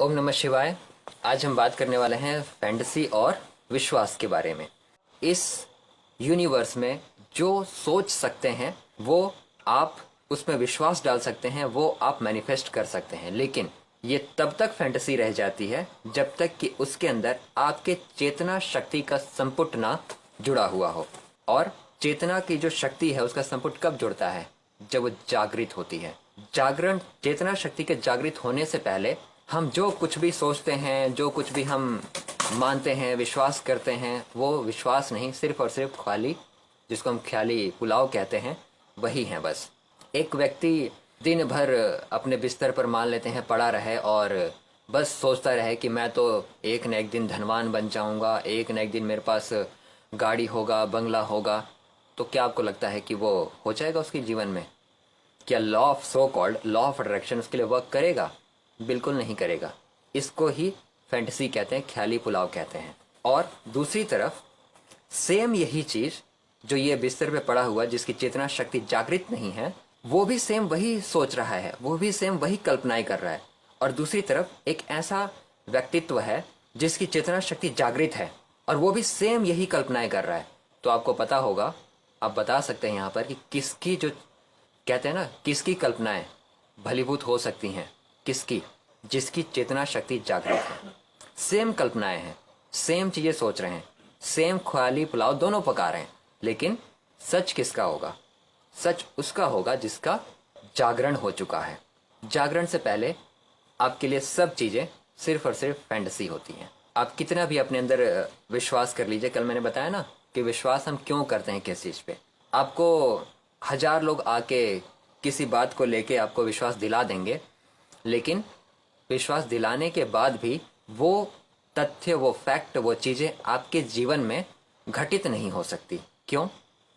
ओम नमः शिवाय। आज हम बात करने वाले हैं फैंटेसी और विश्वास के बारे में। इस यूनिवर्स में जो सोच सकते हैं वो आप उसमें विश्वास डाल सकते हैं, वो आप मैनिफेस्ट कर सकते हैं, लेकिन ये तब तक फैंटेसी रह जाती है जब तक कि उसके अंदर आपके चेतना शक्ति का संपुट ना जुड़ा हुआ हो। और चेतना की जो शक्ति है उसका संपुट कब जुड़ता है? जब वो जागृत होती है। जागरण चेतना शक्ति के जागृत होने से पहले हम जो कुछ भी सोचते हैं, जो कुछ भी हम मानते हैं, विश्वास करते हैं, वो विश्वास नहीं, सिर्फ और सिर्फ खाली, जिसको हम ख्याली पुलाव कहते हैं, वही है बस। एक व्यक्ति दिन भर अपने बिस्तर पर मान लेते हैं पड़ा रहे और बस सोचता रहे कि मैं तो एक न एक दिन धनवान बन जाऊंगा, एक न एक दिन मेरे पास गाड़ी होगा, बंगला होगा। तो क्या आपको लगता है कि वो हो जाएगा उसके जीवन में? क्या law of so called law of attraction उसके लिए वर्क करेगा? बिल्कुल नहीं करेगा। इसको ही फैंटेसी कहते हैं, ख्याली पुलाव कहते हैं। और दूसरी तरफ सेम यही चीज जो ये बिस्तर पे पड़ा हुआ जिसकी चेतना शक्ति जागृत नहीं है, वो भी सेम वही सोच रहा है, वो भी सेम वही कल्पनाएं कर रहा है। और दूसरी तरफ एक ऐसा व्यक्तित्व है जिसकी चेतना शक्ति जागृत है और वो भी सेम यही कल्पनाएं कर रहा है। तो आपको पता होगा, आप बता सकते हैं यहाँ पर कि किसकी, जो कहते हैं ना, किसकी कल्पनाएं भलीभूत हो सकती हैं? किसकी? जिसकी चेतना शक्ति जागृत है। सेम कल्पनाएं हैं, सेम चीजें सोच रहे हैं, सेम ख्याली पुलाव दोनों पका रहे हैं, लेकिन सच किसका होगा? सच उसका होगा जिसका जागरण हो चुका है। जागरण से पहले आपके लिए सब चीजें सिर्फ और सिर्फ फैंटेसी होती हैं। आप कितना भी अपने अंदर विश्वास कर लीजिए, कल मैंने बताया ना कि विश्वास हम क्यों करते हैं किस चीज पे। आपको 1000 लोग आके किसी बात को लेके आपको विश्वास दिला देंगे, लेकिन विश्वास दिलाने के बाद भी वो तथ्य, वो फैक्ट, वो चीजें आपके जीवन में घटित नहीं हो सकती। क्यों?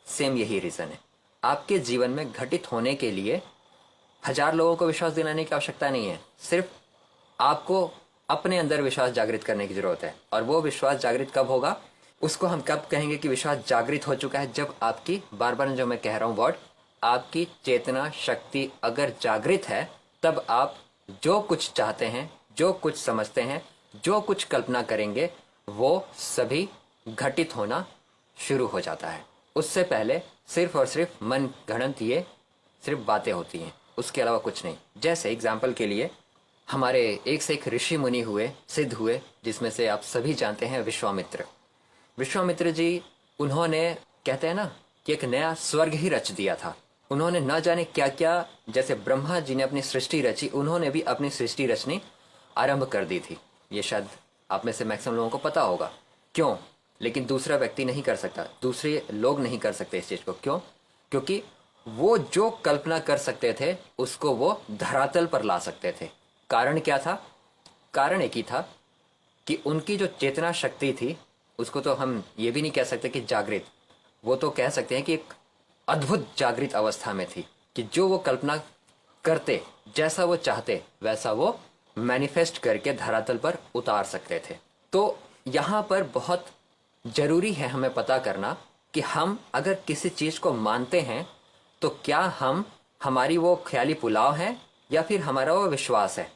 सेम यही रीजन है। आपके जीवन में घटित होने के लिए 1000 लोगों को विश्वास दिलाने की आवश्यकता नहीं है, सिर्फ आपको अपने अंदर विश्वास जागृत करने की जरूरत है। और वो विश्वास जागृत कब होगा? उसको हम कब कहेंगे कि विश्वास जागृत हो चुका है? जब आपकी, बार बार जो मैं कह रहा हूं वर्ड, आपकी चेतना शक्ति अगर जागृत है, तब आप जो कुछ चाहते हैं, जो कुछ समझते हैं, जो कुछ कल्पना करेंगे, वो सभी घटित होना शुरू हो जाता है। उससे पहले सिर्फ और सिर्फ मन गढ़ंत ये सिर्फ बातें होती हैं, उसके अलावा कुछ नहीं। जैसे एग्जाम्पल के लिए हमारे एक से एक ऋषि मुनि हुए, सिद्ध हुए, जिसमें से आप सभी जानते हैं विश्वामित्र। विश्वामित्र जी, उन्होंने, कहते हैं ना कि एक नया स्वर्ग ही रच दिया था। उन्होंने न जाने क्या क्या, जैसे ब्रह्मा जी ने अपनी सृष्टि रची, उन्होंने भी अपनी सृष्टि रचनी आरंभ कर दी थी। ये शायद आप में से मैक्सिमम लोगों को पता होगा। क्यों? लेकिन दूसरा व्यक्ति नहीं कर सकता, दूसरे लोग नहीं कर सकते इस चीज को। क्यों? क्योंकि वो जो कल्पना कर सकते थे उसको वो धरातल पर ला सकते थे। कारण क्या था? कारण एक ही था कि उनकी जो चेतना शक्ति थी, उसको तो हम ये भी नहीं कह सकते कि जागृत, वो तो कह सकते हैं कि एक अद्भुत जागृत अवस्था में थी, कि जो वो कल्पना करते, जैसा वो चाहते वैसा वो मैनिफेस्ट करके धरातल पर उतार सकते थे। तो यहाँ पर बहुत जरूरी है हमें पता करना कि हम अगर किसी चीज को मानते हैं तो क्या हम, हमारी वो ख्याली पुलाव है या फिर हमारा वो विश्वास है।